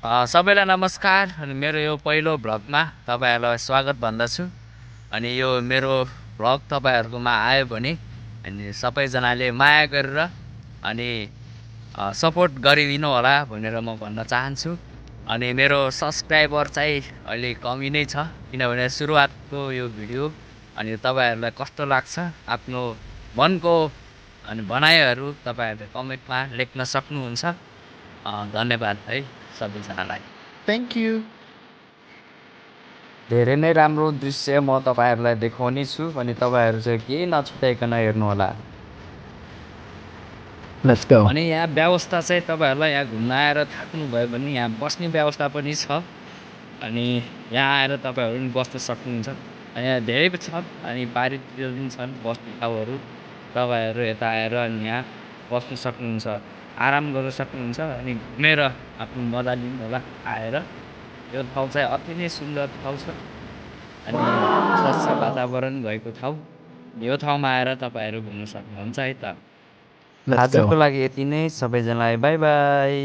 सबैलाई नमस्कार अनि मेरो यो पहिलो भ्लगमा तपाईँहरूलाई स्वागत भन्दछु। अनि यो मेरो भ्लग तपाईँहरूकोमा आयो भने अनि सबैजनाले माया गरेर अनि सपोर्ट गरिदिनु होला भनेर म भन्न चाहन्छु। अनि मेरो सब्सक्राइबर चाहिँ अहिले कमी नै छ, किनभने सुरुवातको यो भिडियो। अनि तपाईँहरूलाई कस्तो लाग्छ आफ्नो मनको अनि भनाइहरू तपाईँहरूले कमेन्टमा लेख्न सक्नुहुन्छ। धन्यवाद है सबैजनालाई। Thank you. धेरै नै राम्रो दृश्य म तपाईँहरूलाई देखाउने छु अनि तपाईँहरू चाहिँ केही नछुटाइकन हेर्नुहोला। Let's go. अनि यहाँ व्यवस्था चाहिँ तपाईँहरूलाई यहाँ घुम्न आएर थाक्नुभयो भने यहाँ बस्ने व्यवस्था पनि छ। अनि यहाँ आएर तपाईँहरू पनि बस्न सक्नुहुन्छ। यहाँ धेरै छ अनि बारीतिर पनि छन् बस्ने ठाउँहरू। तपाईँहरू यता आएर अनि यहाँ बस्न सक्नुहुन्छ, आराम गर्न सक्नुहुन्छ अनि घुमेर आफ्नो मजा लिनु होला आएर। यो ठाउँ चाहिँ अति नै सुन्दर ठाउँ छ अनि स्वच्छ वातावरण भएको ठाउँ। यो ठाउँमा आएर तपाईँहरू घुम्न सक्नुहुन्छ है त। Let's go. आजको लागि यति नै। सबैजनालाई बाई बाई।